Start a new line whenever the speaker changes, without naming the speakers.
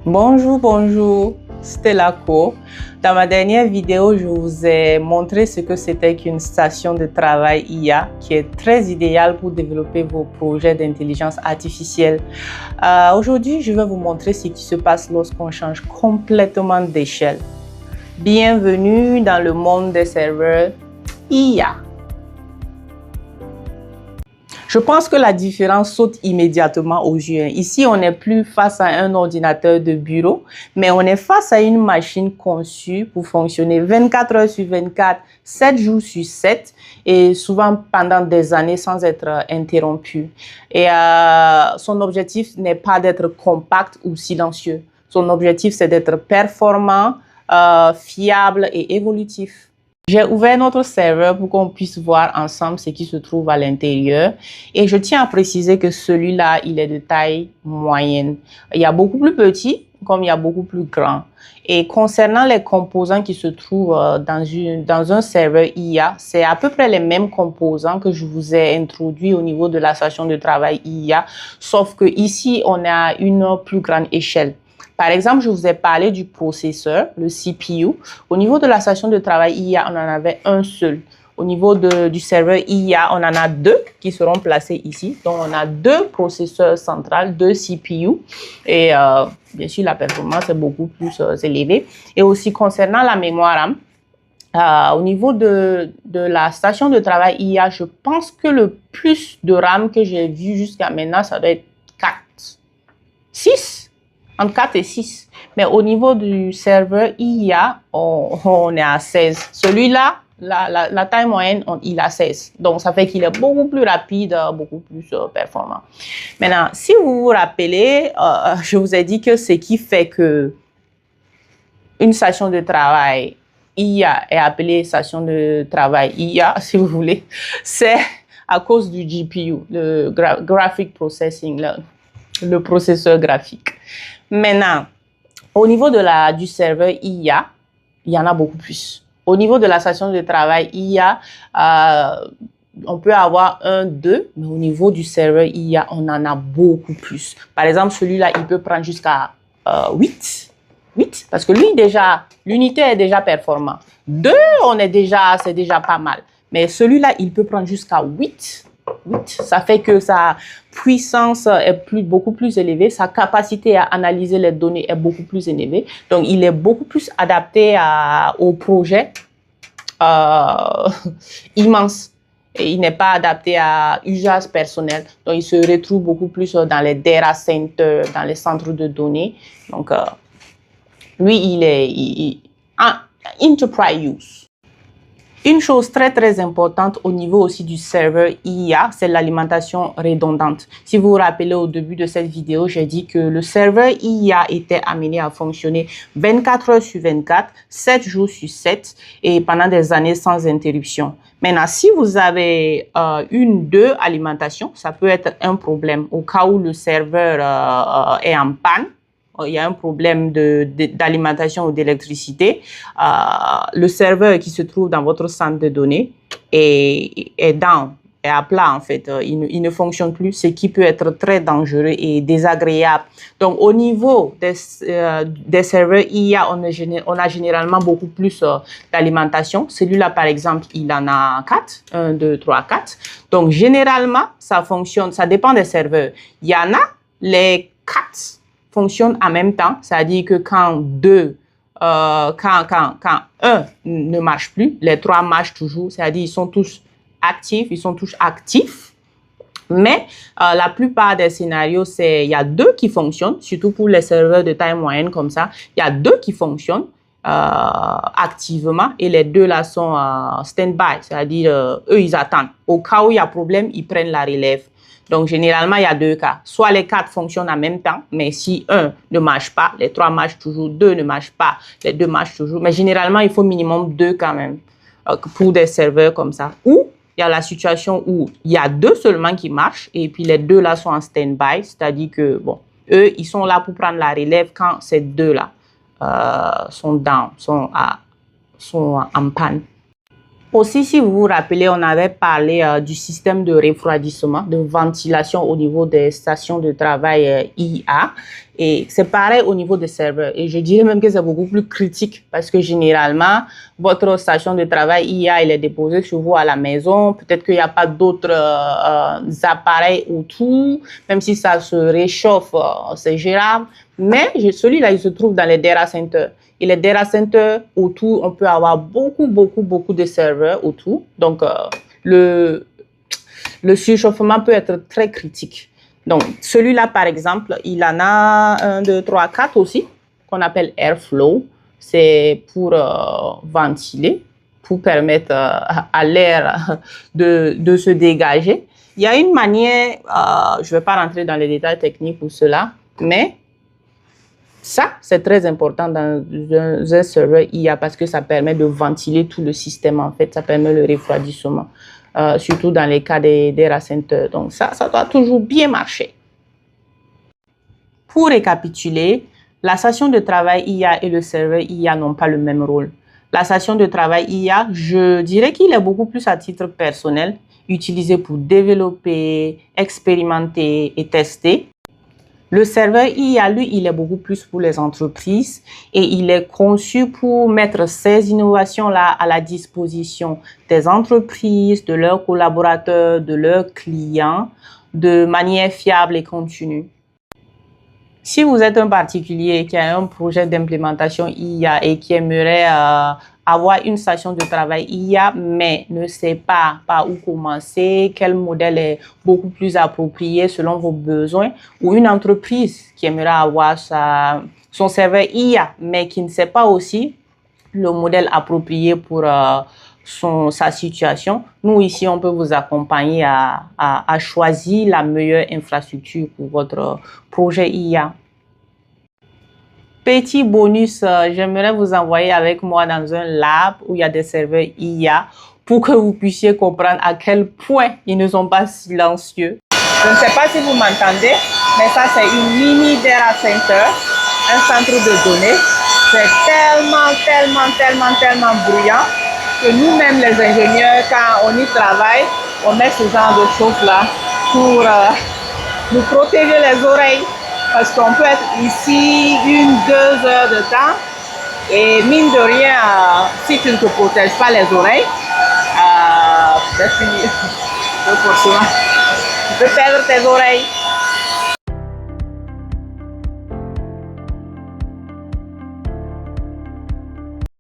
Bonjour, Stella Co. Dans ma dernière vidéo, je vous ai montré ce que c'était qu'une station de travail IA qui est très idéale pour développer vos projets d'intelligence artificielle. Aujourd'hui, je vais vous montrer ce qui se passe lorsqu'on change complètement d'échelle. Bienvenue dans le monde des serveurs IA. Je pense que la différence saute immédiatement aux yeux. Ici, on n'est plus face à un ordinateur de bureau, mais on est face à une machine conçue pour fonctionner 24 heures sur 24, 7 jours sur 7, et souvent pendant des années sans être interrompue. Et son objectif n'est pas d'être compact ou silencieux. Son objectif, c'est d'être performant, fiable et évolutif. J'ai ouvert notre serveur pour qu'on puisse voir ensemble ce qui se trouve à l'intérieur. Et je tiens à préciser que celui-là, il est de taille moyenne. Il y a beaucoup plus petit, comme il y a beaucoup plus grand. Et concernant les composants qui se trouvent dans un serveur IA, c'est à peu près les mêmes composants que je vous ai introduits au niveau de la station de travail IA, sauf que ici, on a une plus grande échelle. Par exemple, je vous ai parlé du processeur, le CPU. Au niveau de la station de travail IA, on en avait un seul. Au niveau du serveur IA, on en a deux qui seront placés ici. Donc, on a deux processeurs centraux, deux CPU. Et bien sûr, la performance est beaucoup plus élevée. Et aussi, concernant la mémoire RAM, au niveau de la station de travail IA, je pense que le plus de RAM que j'ai vu jusqu'à maintenant, ça doit être 4, 6. Entre 4 et 6. Mais au niveau du serveur IA, on est à 16. Celui-là, la taille moyenne, il a 16. Donc, ça fait qu'il est beaucoup plus rapide, beaucoup plus performant. Maintenant, si vous vous rappelez, je vous ai dit que ce qui fait que une station de travail IA est appelée station de travail IA, si vous voulez, c'est à cause du GPU, le Graphic Processing, le processeur graphique. Maintenant, au niveau du serveur IA, il y en a beaucoup plus. Au niveau de la station de travail IA, on peut avoir 1, 2, mais au niveau du serveur IA, on en a beaucoup plus. Par exemple, celui-là, il peut prendre jusqu'à 8, parce que lui, déjà, l'unité est déjà performante. 2, c'est déjà pas mal. Mais celui-là, il peut prendre jusqu'à 8. Ça fait que sa puissance est beaucoup plus élevée, sa capacité à analyser les données est beaucoup plus élevée. Donc, il est beaucoup plus adapté au projet immense. Et il n'est pas adapté à usage personnel. Donc, il se retrouve beaucoup plus dans les data centers, dans les centres de données. Donc, lui, il est enterprise use. Une chose très importante au niveau aussi du serveur IA, c'est l'alimentation redondante. Si vous vous rappelez au début de cette vidéo, j'ai dit que le serveur IA était amené à fonctionner 24 heures sur 24, 7 jours sur 7 et pendant des années sans interruption. Maintenant, si vous avez deux alimentations, ça peut être un problème au cas où le serveur est en panne. Il y a un problème d'alimentation ou d'électricité. Le serveur qui se trouve dans votre centre de données est down, est à plat en fait. Il ne fonctionne plus, ce qui peut être très dangereux et désagréable. Donc, au niveau des serveurs IA, on a généralement beaucoup plus d'alimentation. Celui-là, par exemple, il en a 4. 1, 2, 3, 4. Donc, généralement, ça fonctionne. Ça dépend des serveurs. Il y en a les 4 fonctionnent en même temps, c'est-à-dire que quand un ne marche plus, les 3 marchent toujours, c'est-à-dire ils sont tous actifs, mais la plupart des scénarios, il y a 2 qui fonctionnent, surtout pour les serveurs de taille moyenne comme ça, il y a 2 qui fonctionnent activement et les 2 là sont stand-by, c'est-à-dire eux ils attendent. Au cas où il y a problème, ils prennent la relève. Donc, généralement, il y a 2 cas. Soit les 4 fonctionnent en même temps, mais si 1 ne marche pas, les 3 marchent toujours, 2 ne marchent pas, les 2 marchent toujours. Mais généralement, il faut minimum 2 quand même pour des serveurs comme ça. Ou il y a la situation où il y a 2 seulement qui marchent et puis les 2 là sont en stand-by, c'est-à-dire que, bon, eux, ils sont là pour prendre la relève quand ces 2 là sont down, sont en panne. Aussi, si vous vous rappelez, on avait parlé du système de refroidissement, de ventilation au niveau des stations de travail IA. Et c'est pareil au niveau des serveurs. Et je dirais même que c'est beaucoup plus critique parce que généralement, votre station de travail IA, elle est déposée chez vous à la maison. Peut-être qu'il n'y a pas d'autres appareils autour. Même si ça se réchauffe, c'est gérable. Mais celui-là, il se trouve dans les data centers. Et les data centers autour, on peut avoir beaucoup de serveurs autour. Donc, le surchauffement peut être très critique. Donc, celui-là, par exemple, il en a 1, 2, 3, 4 aussi, qu'on appelle Airflow. C'est pour ventiler, pour permettre à l'air de se dégager. Il y a une manière, je ne vais pas rentrer dans les détails techniques pour cela, mais ça, c'est très important dans un serveur IA parce que ça permet de ventiler tout le système, en fait. Ça permet le refroidissement, surtout dans les cas des data centers. Donc, ça doit toujours bien marcher. Pour récapituler, la station de travail IA et le serveur IA n'ont pas le même rôle. La station de travail IA, je dirais qu'il est beaucoup plus à titre personnel, utilisé pour développer, expérimenter et tester. Le serveur IA, lui, il est beaucoup plus pour les entreprises et il est conçu pour mettre ces innovations-là à la disposition des entreprises, de leurs collaborateurs, de leurs clients, de manière fiable et continue. Si vous êtes un particulier qui a un projet d'implémentation IA et qui aimerait avoir une station de travail IA, mais ne sait pas par où commencer, quel modèle est beaucoup plus approprié selon vos besoins, ou une entreprise qui aimerait avoir son serveur IA, mais qui ne sait pas aussi le modèle approprié pour sa situation, nous ici, on peut vous accompagner à choisir la meilleure infrastructure pour votre projet IA. Petit bonus, j'aimerais vous envoyer avec moi dans un lab où il y a des serveurs IA pour que vous puissiez comprendre à quel point ils ne sont pas silencieux. Je ne sais pas si vous m'entendez, mais ça c'est une mini data center, un centre de données. C'est tellement bruyant que nous-mêmes les ingénieurs, quand on y travaille, on met ce genre de choses-là pour nous protéger les oreilles. Parce qu'on peut être ici 1-2 heures de temps et mine de rien, si tu ne te protèges pas les oreilles, c'est fini. Tu peux perdre tes oreilles.